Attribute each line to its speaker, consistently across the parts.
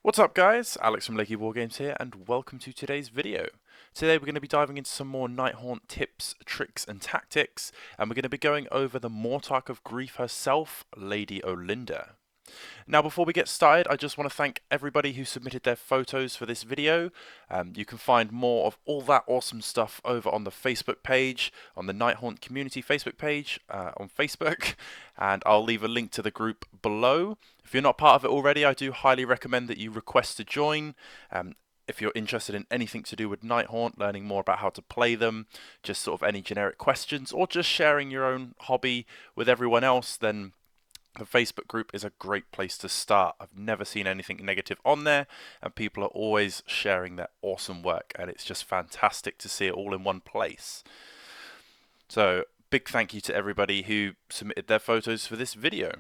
Speaker 1: What's up guys, Alex from Lakey Wargames here and welcome to today's video. Today we're going to be diving into some more Nighthaunt tips, tricks and tactics, and we're going to be going over the Mortarch of Grief herself, Lady Olynder. Now before we get started, I just want to thank everybody who submitted their photos for this video. You can find more of all that awesome stuff over on the Facebook page, on the Nighthaunt community Facebook page on Facebook, and I'll leave a link to the group below. If you're not part of it already, I do highly recommend that you request to join. If you're interested in anything to do with Nighthaunt, learning more about how to play them, just sort of any generic questions, or just sharing your own hobby with everyone else, then the Facebook group is a great place to start. I've never seen anything negative on there, and people are always sharing their awesome work, and it's just fantastic to see it all in one place. So, big thank you to everybody who submitted their photos for this video.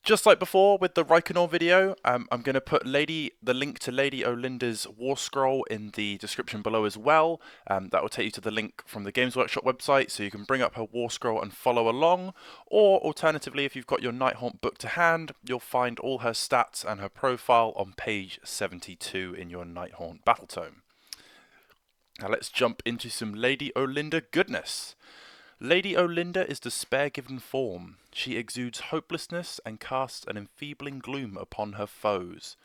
Speaker 1: Just like before with the Reikenor video, I'm going to put the link to Lady Olynder's Warscroll in the description below as well. That will take you to the link from the Games Workshop website, so you can bring up her Warscroll and follow along. Or alternatively, if you've got your Nighthaunt book to hand, you'll find all her stats and her profile on page 72 in your Nighthaunt battle tome. Now let's jump into some Lady Olynder goodness. Lady Olynder is despair given form. She exudes hopelessness and casts an enfeebling gloom upon her foes.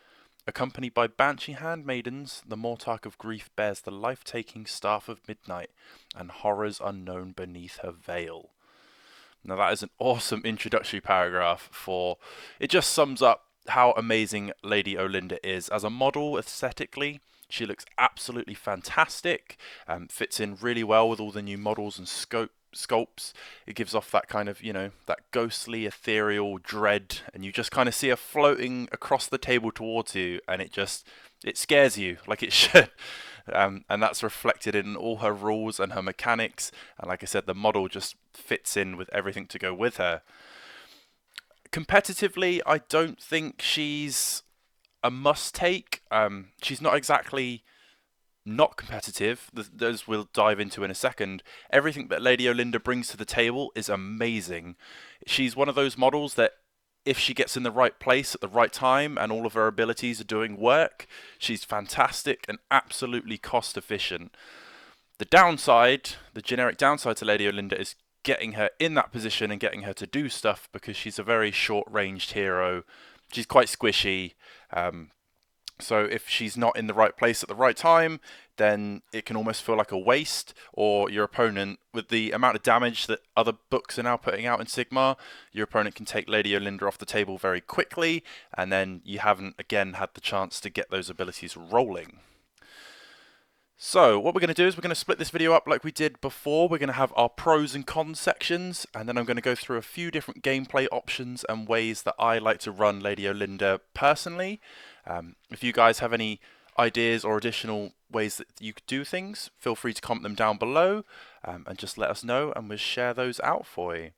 Speaker 1: Accompanied by banshee handmaidens, the Mortarch of Grief bears the life-taking staff of midnight and horrors unknown beneath her veil. Now that is an awesome introductory paragraph for... It just sums up how amazing Lady Olynder is. As a model, aesthetically, she looks absolutely fantastic, fits in really well with all the new models and sculpts. It gives off that kind of, that ghostly, ethereal dread, and you just kind of see her floating across the table towards you, and it scares you like it should. And that's reflected in all her rules and her mechanics, and like I said, the model just fits in with everything to go with her. Competitively, I don't think she's a must-take. She's not exactly not competitive, those we'll dive into in a second. Everything that Lady Olynder brings to the table is amazing. She's one of those models that if she gets in the right place at the right time and all of her abilities are doing work, she's fantastic and absolutely cost efficient. The downside, the generic downside to Lady Olynder is getting her in that position and getting her to do stuff, because she's a very short-ranged hero. She's quite squishy. So if she's not in the right place at the right time, then it can almost feel like a waste, or your opponent, with the amount of damage that other books are now putting out in Sigmar, your opponent can take Lady Olynder off the table very quickly, and then you haven't again had the chance to get those abilities rolling. So what we're going to do is we're going to split this video up like we did before. We're going to have our pros and cons sections, and then I'm going to go through a few different gameplay options and ways that I like to run Lady Olynder personally. If you guys have any ideas or additional ways that you could do things, feel free to comment them down below, and just let us know and we'll share those out for you.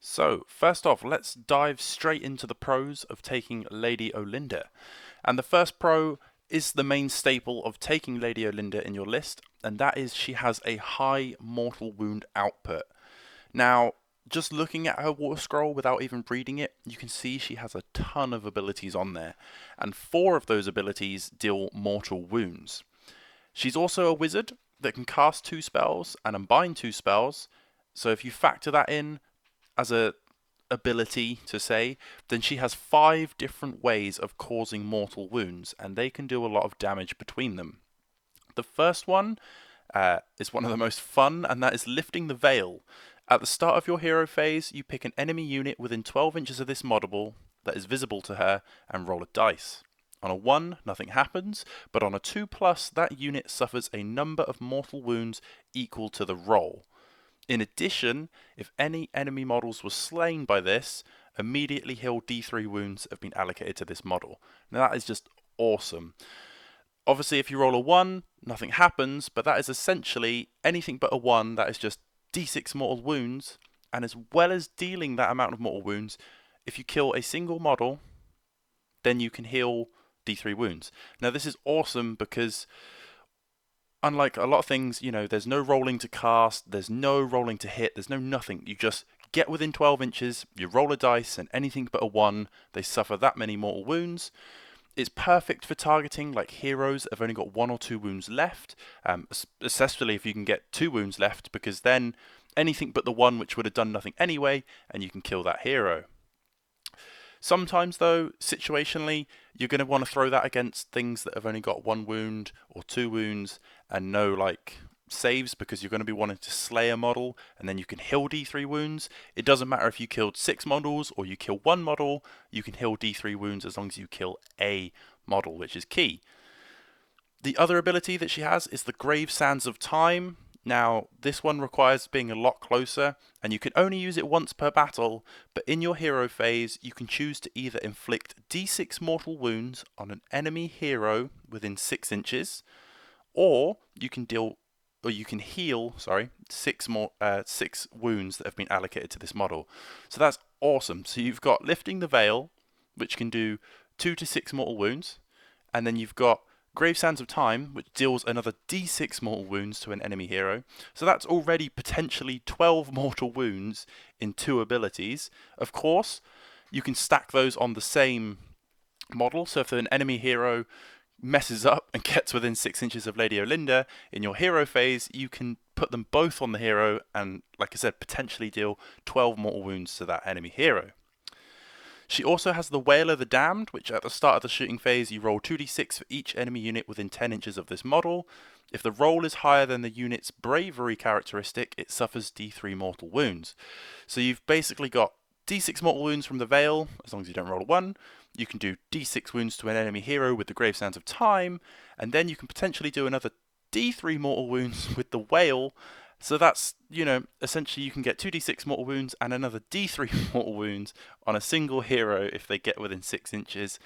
Speaker 1: So first off, let's dive straight into the pros of taking Lady Olynder. And the first pro is the main staple of taking Lady Olynder in your list, and that is she has a high mortal wound output. Now, just looking at her Warscroll without even reading it, you can see she has a ton of abilities on there, and 4 of those abilities deal mortal wounds. She's also a wizard that can cast 2 spells and unbind 2 spells, so if you factor that in as a ability to say, then she has 5 different ways of causing mortal wounds, and they can do a lot of damage between them. The first one is one of the most fun, and that is lifting the veil. At the start of your hero phase, you pick an enemy unit within 12 inches of this model that is visible to her and roll a dice. On a 1, nothing happens, but on a 2+, that unit suffers a number of mortal wounds equal to the roll. In addition, if any enemy models were slain by this, immediately heal D3 wounds have been allocated to this model. Now that is just awesome. Obviously, if you roll a 1, nothing happens, but that is essentially anything but a 1, that is just D6 mortal wounds, and as well as dealing that amount of mortal wounds, if you kill a single model, then you can heal D3 wounds. Now this is awesome because unlike a lot of things, there's no rolling to cast, there's no rolling to hit, there's no nothing. You just get within 12 inches, you roll a dice, and anything but a 1, they suffer that many mortal wounds. It's perfect for targeting like heroes that have only got 1 or 2 wounds left, especially if you can get 2 wounds left, because then anything but the 1 which would have done nothing anyway, and you can kill that hero. Sometimes though, situationally, you're going to want to throw that against things that have only got 1 wound or 2 wounds and no like saves, because you're going to be wanting to slay a model and then you can heal D3 wounds. It doesn't matter if you killed 6 models or you kill 1 model, you can heal D3 wounds as long as you kill a model, which is key. The other ability that she has is the Grave Sands of Time. Now, this one requires being a lot closer, and you can only use it once per battle, but in your hero phase, you can choose to either inflict D6 mortal wounds on an enemy hero within 6 inches, or you can heal 6 wounds that have been allocated to this model. So that's awesome. So you've got Lifting the Veil, which can do 2 to 6 mortal wounds, and then you've got Grave Sands of Time, which deals another D6 mortal wounds to an enemy hero. So that's already potentially 12 mortal wounds in 2 abilities. Of course, you can stack those on the same model. So if an enemy hero messes up and gets within 6 inches of Lady Olynder, in your hero phase, you can put them both on the hero and, like I said, potentially deal 12 mortal wounds to that enemy hero. She also has the Wail of the Damned, which at the start of the shooting phase, you roll 2d6 for each enemy unit within 10 inches of this model. If the roll is higher than the unit's bravery characteristic, it suffers d3 mortal wounds. So you've basically got d6 mortal wounds from the Veil, as long as you don't roll a 1. You can do d6 wounds to an enemy hero with the Grave Sands of Time, and then you can potentially do another d3 mortal wounds with the Wail. So that's, essentially you can get 2d6 mortal wounds and another d3 mortal wounds on a single hero if they get within 6 inches.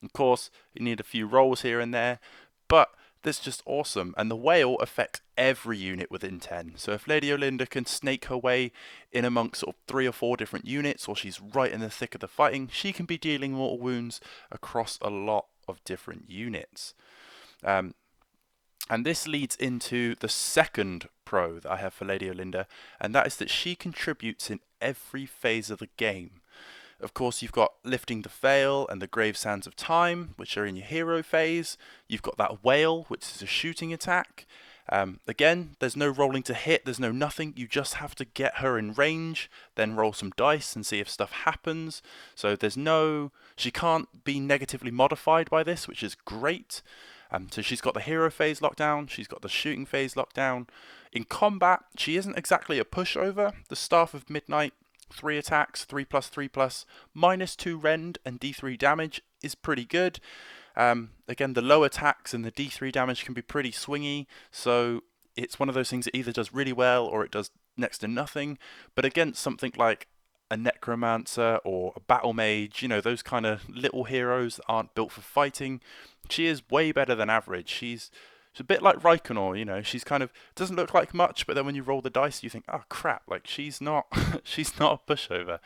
Speaker 1: Of course, you need a few rolls here and there, but that's just awesome. And the Wail affects every unit within 10. So if Lady Olynder can snake her way in amongst sort of 3 or 4 different units, or she's right in the thick of the fighting, she can be dealing mortal wounds across a lot of different units. And this leads into the second pro that I have for Lady Olynder, and that is that she contributes in every phase of the game. Of course, you've got Lifting the Veil and the Grave Sands of Time, which are in your hero phase. You've got that Wail, which is a shooting attack. Again, there's no rolling to hit, there's no nothing. You just have to get her in range, then roll some dice and see if stuff happens. So she can't be negatively modified by this, which is great. So she's got the hero phase locked down, she's got the shooting phase locked down. In combat, she isn't exactly a pushover. The Staff of Midnight, 3 attacks, 3+3+, -2 rend and d3 damage is pretty good. Again, the low attacks and the d3 damage can be pretty swingy, so it's one of those things that either does really well or it does next to nothing. But against something like a Necromancer or a Battle Mage, those kind of little heroes that aren't built for fighting, she is way better than average. She's a bit like Reikenor, she's kind of doesn't look like much, but then when you roll the dice, you think, oh crap, like she's not she's not a pushover.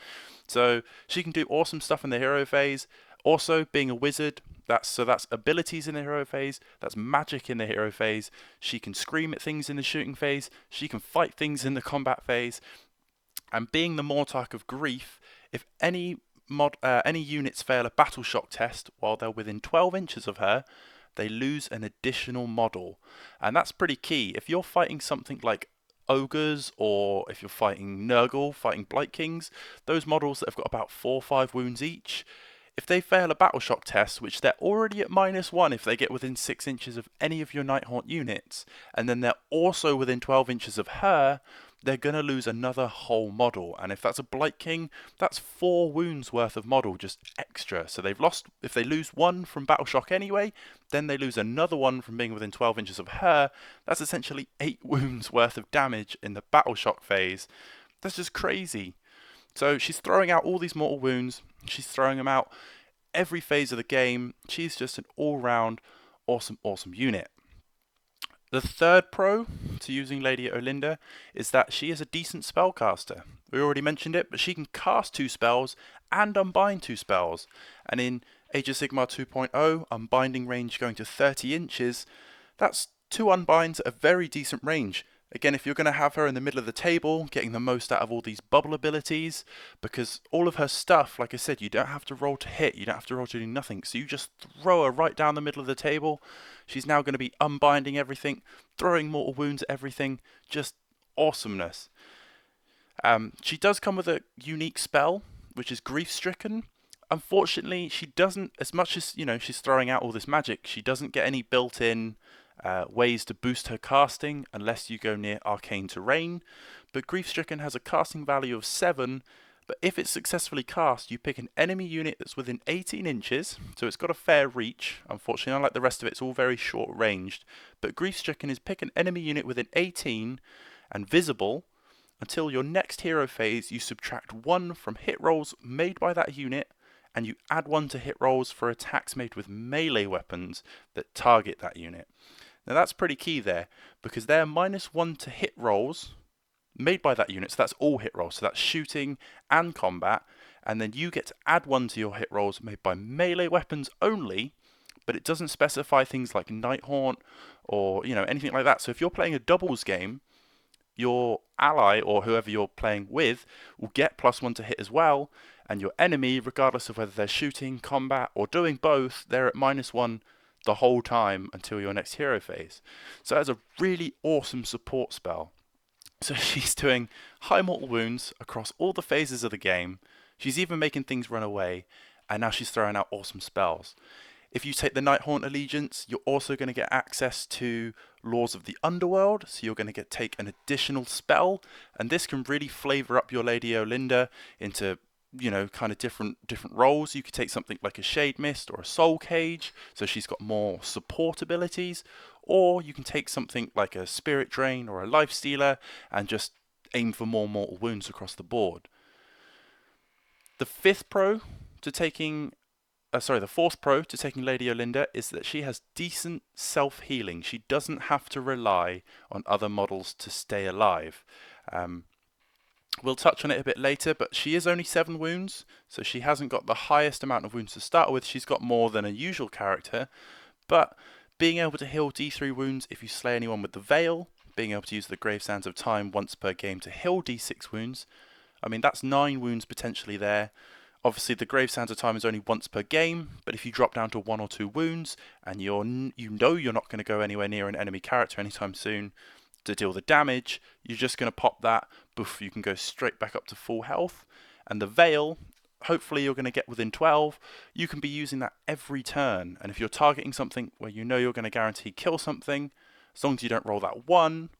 Speaker 1: So she can do awesome stuff in the hero phase. Also, being a wizard, that's abilities in the hero phase, that's magic in the hero phase. She can scream at things in the shooting phase, she can fight things in the combat phase. And being the Mortarch of Grief, if any units fail a battle shock test while they're within 12 inches of her, they lose an additional model. And that's pretty key. If you're fighting something like ogres, or if you're fighting Nurgle, fighting Blight Kings, those models that have got about 4 or 5 wounds each, if they fail a battle shock test, which they're already at -1 if they get within 6 inches of any of your Nighthaunt units, and then they're also within 12 inches of her, they're going to lose another whole model. And if that's a Blight King, that's 4 wounds worth of model just extra. So if they lose 1 from battle shock anyway, then they lose another 1 from being within 12 inches of her. That's essentially 8 wounds worth of damage in the battle shock phase. That's just crazy. So she's throwing out all these mortal wounds. She's throwing them out every phase of the game. She's just an all-round awesome unit. The third pro to using Lady Olynder is that she is a decent spellcaster. We already mentioned it, but she can cast 2 spells and unbind 2 spells. And in Age of Sigmar 2.0, unbinding range going to 30 inches, that's 2 unbinds at a very decent range. Again, if you're going to have her in the middle of the table, getting the most out of all these bubble abilities, because all of her stuff, like I said, you don't have to roll to hit, you don't have to roll to do nothing, so you just throw her right down the middle of the table. She's now going to be unbinding everything, throwing mortal wounds at everything, just awesomeness. She does come with a unique spell, which is Grief Stricken. Unfortunately, she doesn't, as much as, she's throwing out all this magic, she doesn't get any built-in ways to boost her casting unless you go near arcane terrain. But Grief Stricken has a casting value of 7, but if it's successfully cast, you pick an enemy unit that's within 18 inches, so it's got a fair reach. Unfortunately, unlike the rest of it, it's all very short-ranged. But Grief Stricken is pick an enemy unit within 18 and visible. Until your next hero phase, you subtract 1 from hit rolls made by that unit, and you add 1 to hit rolls for attacks made with melee weapons that target that unit. Now that's pretty key there, because they're -1 to hit rolls made by that unit, so that's all hit rolls, so that's shooting and combat, and then you get to add 1 to your hit rolls made by melee weapons only, but it doesn't specify things like Nighthaunt or anything like that. So if you're playing a doubles game, your ally or whoever you're playing with will get +1 to hit as well, and your enemy, regardless of whether they're shooting, combat, or doing both, they're at -1 the whole time until your next hero phase. So that's a really awesome support spell. So she's doing high mortal wounds across all the phases of the game. She's even making things run away, and now she's throwing out awesome spells. If you take the Nighthaunt Allegiance, you're also going to get access to Laws of the Underworld, so you're going to take an additional spell, and this can really flavour up your Lady Olynder into kind of different roles. You could take something like a Shade Mist or a Soul Cage, so she's got more support abilities, or you can take something like a Spirit Drain or a Life Stealer and just aim for more mortal wounds across the board. The fourth pro to taking Lady Olynder is that she has decent self-healing. She doesn't have to rely on other models to stay alive. We'll touch on it a bit later, but she is only 7 wounds, so she hasn't got the highest amount of wounds to start with. She's got more than a usual character, but being able to heal D3 wounds if you slay anyone with the Veil, being able to use the Grave Sands of Time once per game to heal D6 wounds, I mean that's 9 wounds potentially there. Obviously the Grave Sands of Time is only once per game, but if you drop down to 1 or 2 wounds, and you're not going to go anywhere near an enemy character anytime soon to deal the damage, you're just going to pop that, boof, you can go straight back up to full health. And the Veil, hopefully you're going to get within 12, you can be using that every turn, and if you're targeting something where you're going to guarantee kill something, as long as you don't roll that 1,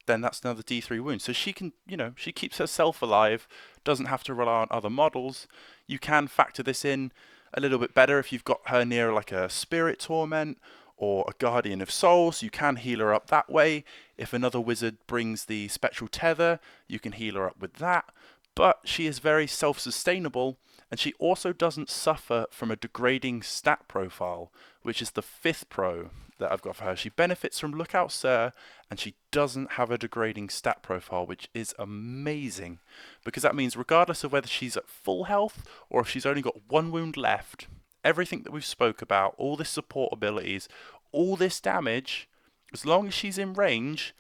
Speaker 1: then that's another D3 wound. So she can, she keeps herself alive, doesn't have to rely on other models. You can factor this in a little bit better if you've got her near like a Spirit Torment or a Guardian of Souls. You can heal her up that way. If another wizard brings the Spectral Tether, you can heal her up with that. But she is very self-sustainable, and she also doesn't suffer from a degrading stat profile, which is the 5th pro that I've got for her. She benefits from Lookout Sir, and she doesn't have a degrading stat profile, which is amazing, because that means regardless of whether she's at full health or if she's only got 1 wound left, everything that we've spoke about, all this support abilities, all this damage, as long as she's in range,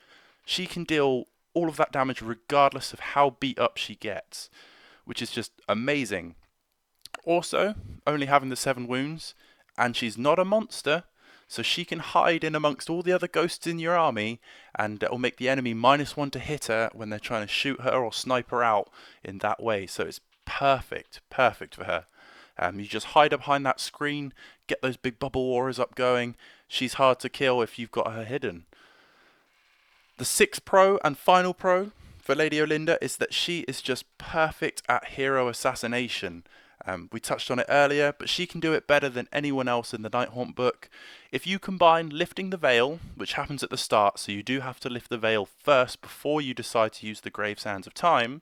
Speaker 1: she can deal all of that damage regardless of how beat up she gets, which is just amazing. Also, only having the 7 wounds, and she's not a monster, so she can hide in amongst all the other ghosts in your army, and it will make the enemy -1 to hit her when they're trying to shoot her or snipe her out in that way. So it's perfect for her. You just hide up behind that screen, get those big bubble auras up going. She's hard to kill if you've got her hidden. The 6th pro and final pro for Lady Olynder is that she is just perfect at hero assassination. We touched on it earlier, but she can do it better than anyone else in the Nighthaunt book. If you combine lifting the Veil, which happens at the start, so you do have to lift the Veil first before you decide to use the Grave Sands of Time,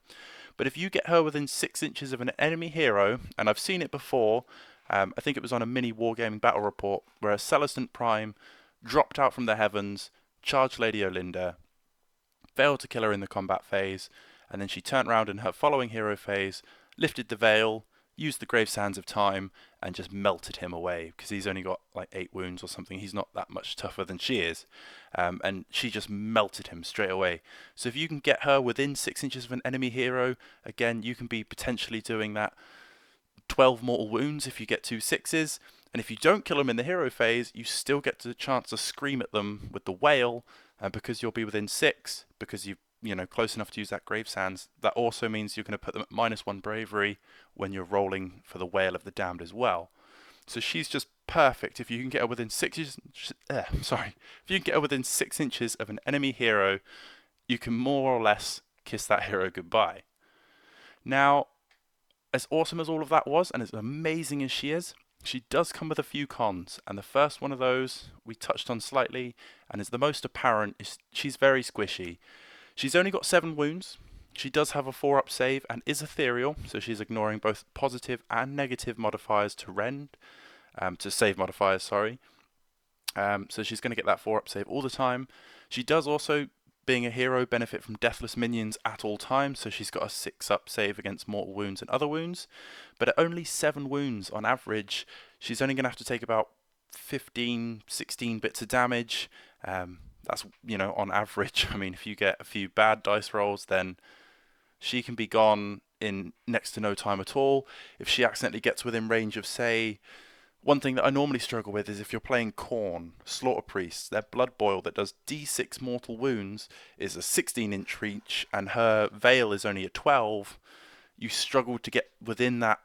Speaker 1: but if you get her within 6 inches of an enemy hero, and I've seen it before, I think it was on a mini Wargaming battle report, where a Celestant Prime dropped out from the heavens, charged Lady Olynder, failed to kill her in the combat phase, and then she turned around in her following hero phase, lifted the Veil, used the Grave Sands of Time and just melted him away, because he's only got like 8 wounds or something. He's not that much tougher than she is. And she just melted him straight away. So if you can get her within 6 inches of an enemy hero, again, you can be potentially doing that 12 mortal wounds if you get 2 6s. And if you don't kill them in the hero phase, you still get the chance to scream at them with the wail, because you'll be within 6, because you've close enough to use that Grave Sands. That also means you're going to put them at -1 bravery when you're rolling for the Wail of the Damned as well. So she's just perfect. If you can get her within 6 inches, if you can get her within 6 inches of an enemy hero, you can more or less kiss that hero goodbye. Now, as awesome as all of that was, and as amazing as she is, she does come with a few cons, and the first one of those we touched on slightly, and is the most apparent, is she's very squishy. She's only got 7 wounds. She does have a 4-up save and is ethereal, so she's ignoring both positive and negative modifiers to rend, to save modifiers, sorry. So she's going to get that 4-up save all the time. She does also, being a hero, benefit from deathless minions at all times, so she's got a 6-up save against mortal wounds and other wounds. But at only 7 wounds on average, she's only going to have to take about 15, 16 bits of damage. That's, on average. I mean, if you get a few bad dice rolls, then she can be gone in next to no time at all. If she accidentally gets within range of, say, one thing that I normally struggle with is if you're playing Khorne, Slaughter Priests, their Blood Boil that does D6 mortal wounds is a 16-inch reach, and her Veil is only a 12. You struggle to get within that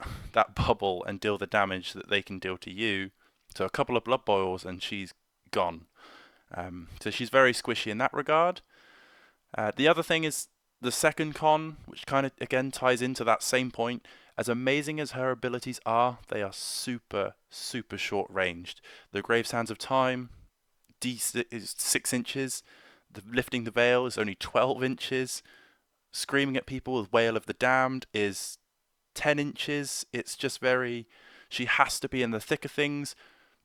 Speaker 1: bubble and deal the damage that they can deal to you. So a couple of Blood Boils and she's gone. So she's very squishy in that regard. The other thing is the second con, which kind of again ties into that same point. As amazing as her abilities are, they are super, super short ranged. The Grave Sands of Time, D6 is 6 inches. The Lifting the Veil is only 12 inches. Screaming at people with Wail of the Damned is 10 inches. It's just very... She has to be in the thick of things.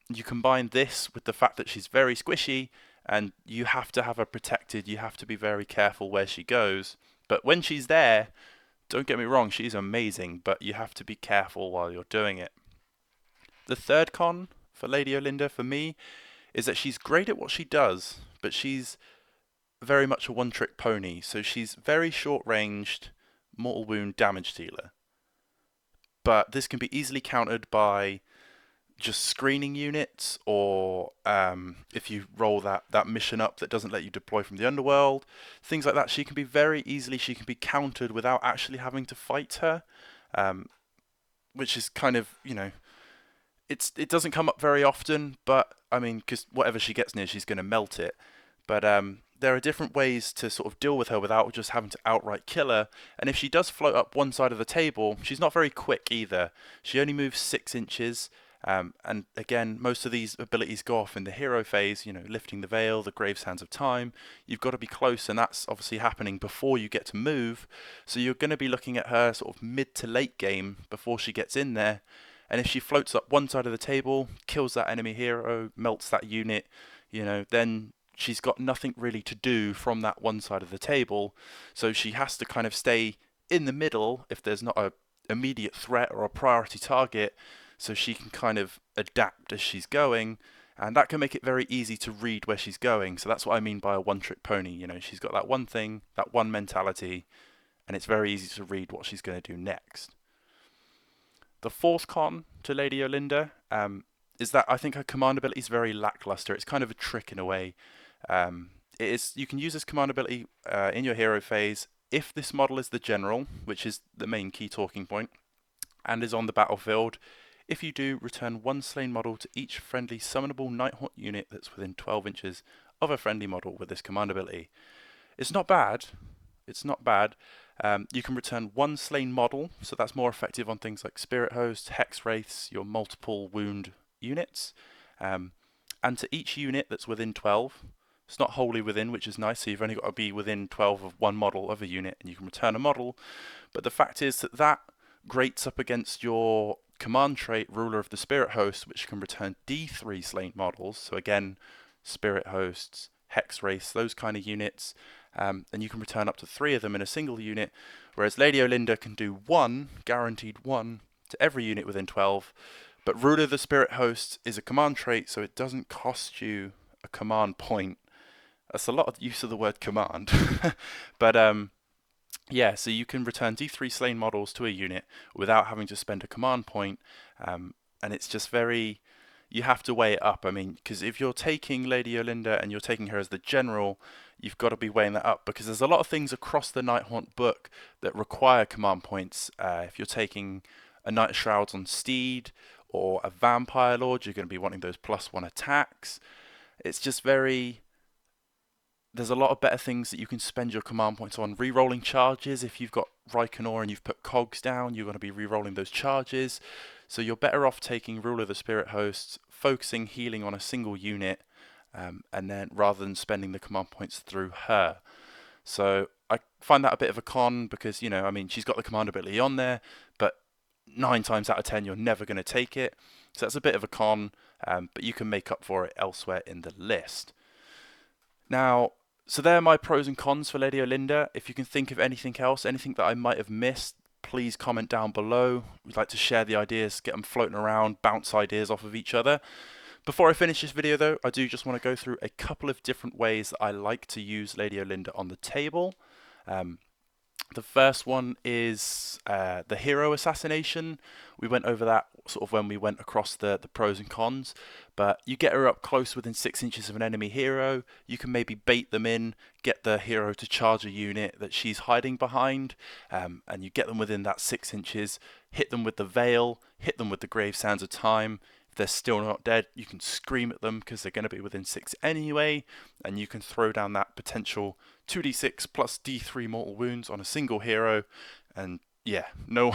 Speaker 1: You combine this with the fact that she's very squishy, and you have to have her protected. You have to be very careful where she goes. But when she's there, don't get me wrong, she's amazing, but you have to be careful while you're doing it. The third con for Lady Olynder, for me, is that she's great at what she does, but she's very much a one-trick pony. So she's very short-ranged, mortal wound damage dealer. But this can be easily countered by just screening units, or if you roll that mission up that doesn't let you deploy from the underworld, things like that. She can be very easily, she can be countered without actually having to fight her, which is kind of, it doesn't come up very often, but I mean, because whatever she gets near, she's going to melt it. But there are different ways to sort of deal with her without just having to outright kill her. And if she does float up one side of the table, she's not very quick either. She only moves 6 inches. And again, most of these abilities go off in the hero phase, Lifting the Veil, the Grave Sands of Time. You've got to be close, and that's obviously happening before you get to move. So you're going to be looking at her sort of mid to late game before she gets in there. And if she floats up one side of the table, kills that enemy hero, melts that unit, then she's got nothing really to do from that one side of the table. So she has to kind of stay in the middle if there's not a immediate threat or a priority target, so she can kind of adapt as she's going, and that can make it very easy to read where she's going. So that's what I mean by a one-trick pony. She's got that one thing, that one mentality, and it's very easy to read what she's going to do next. The fourth con to Lady Olynder is that I think her command ability is very lackluster. It's kind of a trick in a way. You can use this command ability in your hero phase if this model is the general, which is the main key talking point, and is on the battlefield. If you do, return 1 slain model to each friendly summonable Nighthaunt unit that's within 12 inches of a friendly model with this command ability. It's not bad. It's not bad. You can return 1 slain model, so that's more effective on things like Spirit Host, Hex Wraiths, your multiple wound units. And to each unit that's within 12, it's not wholly within, which is nice, so you've only got to be within 12 of one model of a unit, and you can return a model. But the fact is that grates up against your command trait, Ruler of the Spirit Host, which can return D3 slain models. So again, Spirit Hosts, Hex Wraiths, those kind of units. And you can return up to 3 of them in a single unit, whereas Lady Olynder can do 1, guaranteed 1, to every unit within 12. But Ruler of the Spirit Host is a command trait, so it doesn't cost you a command point. That's a lot of use of the word command. But yeah, so you can return D3 slain models to a unit without having to spend a command point. And it's just very... You have to weigh it up. I mean, because if you're taking Lady Olynder and you're taking her as the general, you've got to be weighing that up, because there's a lot of things across the Nighthaunt book that require command points. If you're taking a Knight of Shrouds on Steed or a Vampire Lord, you're going to be wanting those +1 attacks. It's just very... There's a lot of better things that you can spend your command points on. Rerolling charges, if you've got Reikenor and you've put cogs down, you're going to be rerolling those charges. So you're better off taking Ruler of the Spirit Hosts, focusing healing on a single unit, and then rather than spending the command points through her. So I find that a bit of a con, because, you know, I mean, she's got the command ability on there, but 9 times out of 10 you're never going to take it. So that's a bit of a con, but you can make up for it elsewhere in the list. Now, so there are my pros and cons for Lady Olynder. If you can think of anything else, anything that I might have missed, please comment down below. We'd like to share the ideas, get them floating around, bounce ideas off of each other. Before I finish this video though, I do just want to go through a couple of different ways that I like to use Lady Olynder on the table. The first one is the hero assassination. We went over that sort of when we went across the pros and cons, but you get her up close within 6 inches of an enemy hero. You can maybe bait them in, get the hero to charge a unit that she's hiding behind, and you get them within that 6 inches, hit them with the veil, hit them with the grave sands of time. If they're still not dead, you can scream at them because they're going to be within 6 anyway, and you can throw down that potential 2d6 plus d3 mortal wounds on a single hero, and yeah, no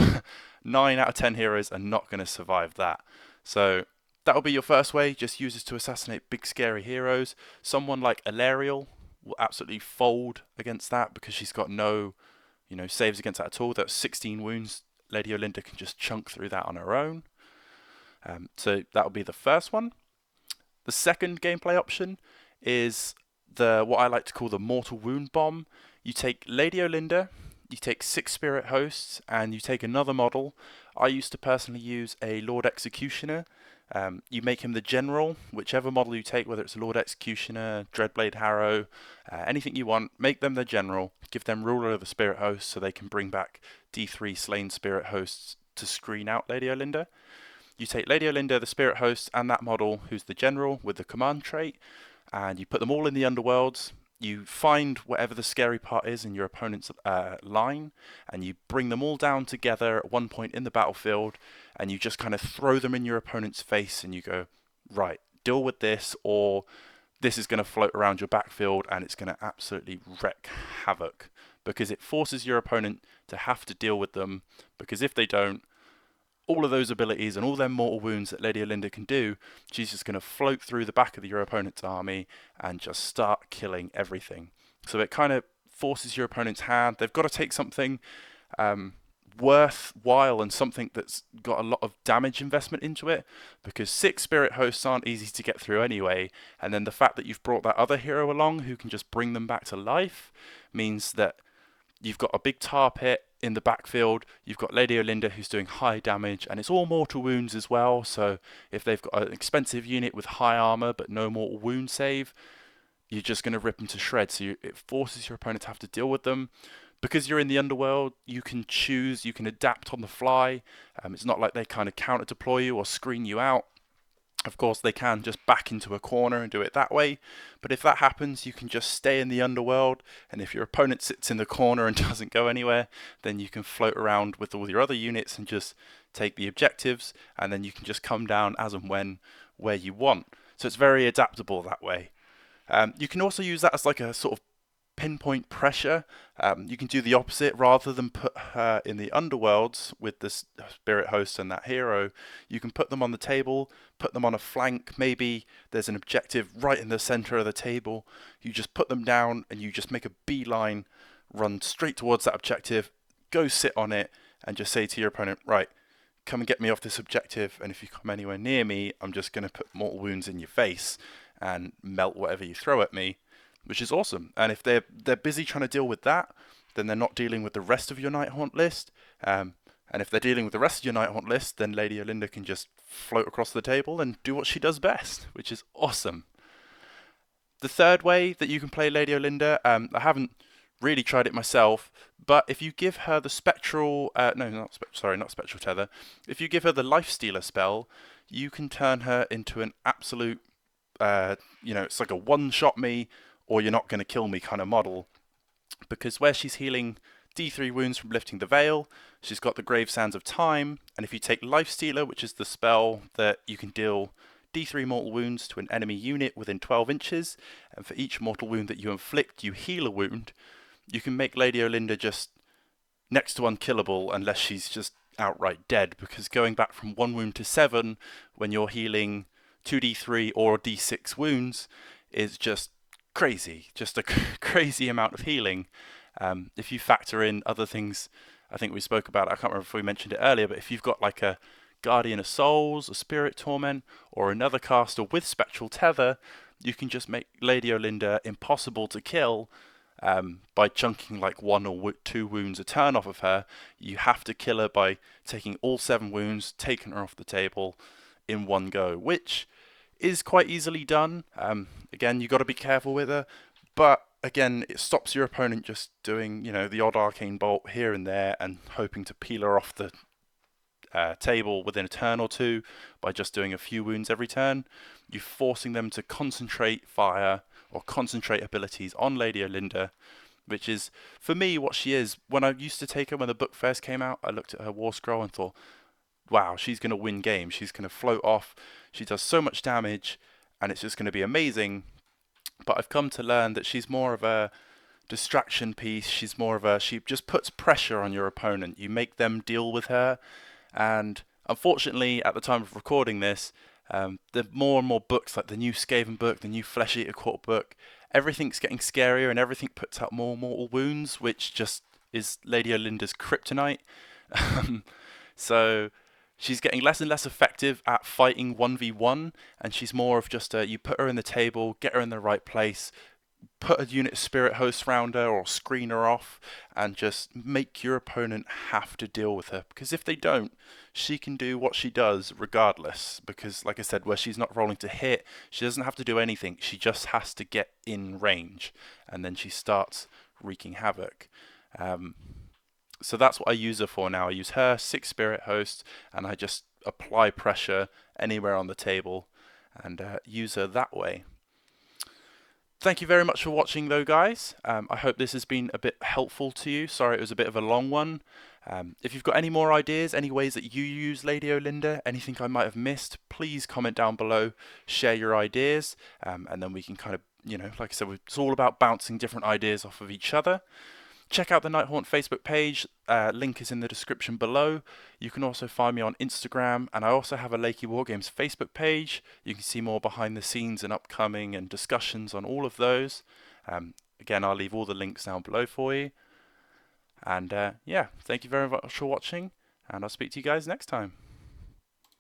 Speaker 1: 9 out of 10 heroes are not going to survive that. So that'll be your first way. Just use this to assassinate big scary heroes. Someone like Alariel will absolutely fold against that because she's got no, you know, saves against that at all. That's 16 wounds. Lady Olynder can just chunk through that on her own. So that'll be the first one. The second gameplay option is what I like to call the Mortal Wound Bomb. You take Lady Olynder, you take 6 Spirit Hosts, and you take another model. I used to personally use a Lord Executioner. You make him the general, whichever model you take, whether it's a Lord Executioner, Dreadblade Harrow, anything you want, make them the general, give them Ruler of the Spirit Hosts so they can bring back D3 slain Spirit Hosts to screen out Lady Olynder. You take Lady Olynder, the Spirit Host, and that model, who's the general, with the command trait, and you put them all in the underworlds. You find whatever the scary part is in your opponent's line, and you bring them all down together at one point in the battlefield, and you just kind of throw them in your opponent's face, and you go, right, deal with this, or this is going to float around your backfield, and it's going to absolutely wreak havoc, because it forces your opponent to have to deal with them, because if they don't, all of those abilities and all them mortal wounds that Lady Olynder can do, she's just going to float through the back of your opponent's army and just start killing everything. So it kind of forces your opponent's hand. They've got to take something worthwhile and something that's got a lot of damage investment into it, because 6 Spirit Hosts aren't easy to get through anyway, and then the fact that you've brought that other hero along who can just bring them back to life means that you've got a big tar pit in the backfield, you've got Lady Olynder who's doing high damage, and it's all mortal wounds as well, so if they've got an expensive unit with high armor but no mortal wound save, you're just going to rip them to shreds, so it forces your opponent to have to deal with them. Because you're in the underworld, you can choose, you can adapt on the fly. It's not like they kind of counter deploy you or screen you out. Of course, they can just back into a corner and do it that way, but if that happens, you can just stay in the underworld, and if your opponent sits in the corner and doesn't go anywhere, then you can float around with all your other units and just take the objectives, and then you can just come down as and when, where you want. So it's very adaptable that way. You can also use that as like a sort of pinpoint pressure. You can do the opposite. Rather than put her in the underworlds with the Spirit Host and that hero, you can put them on the table, put them on a flank. Maybe there's an objective right in the center of the table. You just put them down and you just make a beeline, run straight towards that objective, go sit on it, and just say to your opponent, right, come and get me off this objective, and if you come anywhere near me, I'm just going to put mortal wounds in your face and melt whatever you throw at me, which is awesome. And if they're busy trying to deal with that, then they're not dealing with the rest of your Nighthaunt list, and And if they're dealing with the rest of your Nighthaunt list, then Lady Olynder can just float across the table and do what she does best, which is awesome. The third way that you can play Lady Olynder, I haven't really tried it myself, but if you give her the spectral, not spectral tether, if you give her the life stealer spell, you can turn her into an absolute, it's like a one-shot me, or you're not going to kill me kind of model, because where she's healing D3 wounds from lifting the veil, she's got the Grave Sands of Time, and if you take Life Stealer, which is the spell that you can deal D3 mortal wounds to an enemy unit within 12 inches, and for each mortal wound that you inflict, you heal a wound, you can make Lady Olynder just next to unkillable unless she's just outright dead, because going back from 1 wound to 7 when you're healing 2d3 or d6 wounds is just crazy, just a crazy amount of healing. If you factor in other things, I think we spoke about, I can't remember if we mentioned it earlier, but if you've got like a Guardian of Souls, a Spirit Torment, or another caster with Spectral Tether, you can just make Lady Olynder impossible to kill by chunking like 1 or 2 wounds a turn off of her. You have to kill her by taking all 7 wounds, taking her off the table in one go, which is quite easily done. Again, you got to be careful with her, but again, it stops your opponent just doing, the odd arcane bolt here and there and hoping to peel her off the table within a turn or two by just doing a few wounds every turn. You're forcing them to concentrate fire or concentrate abilities on Lady Olynder, which is, for me, what she is. When I used to take her, when the book first came out, I looked at her Warscroll and thought, wow, she's going to win games. She's going to float off. She does so much damage, and it's just going to be amazing. But I've come to learn that she's more of a distraction piece. She just puts pressure on your opponent. You make them deal with her. And unfortunately, at the time of recording this, the more and more books, like the new Skaven book, the new Flesh Eater Court book, everything's getting scarier and everything puts out more mortal wounds, which just is Lady Olynder's kryptonite. So she's getting less and less effective at fighting 1v1, and she's more of just you put her in the table, get her in the right place, put a unit of spirit hosts around her or screen her off, and just make your opponent have to deal with her, because if they don't, she can do what she does regardless, because like I said, where she's not rolling to hit, she doesn't have to do anything, she just has to get in range, and then she starts wreaking havoc. So that's what I use her for now. I use her, 6 spirit hosts, and I just apply pressure anywhere on the table and use her that way. Thank you very much for watching though, guys. I hope this has been a bit helpful to you. Sorry it was a bit of a long one. If you've got any more ideas, any ways that you use Lady Olynder, anything I might have missed, please comment down below, share your ideas, and then we can kind of, like I said, it's all about bouncing different ideas off of each other. Check out the Nighthaunt Facebook page, link is in the description below. You can also find me on Instagram, and I also have a Lakey Wargames Facebook page. You can see more behind the scenes and upcoming and discussions on all of those. Again, I'll leave all the links down below for you. And yeah, thank you very much for watching, and I'll speak to you guys next time.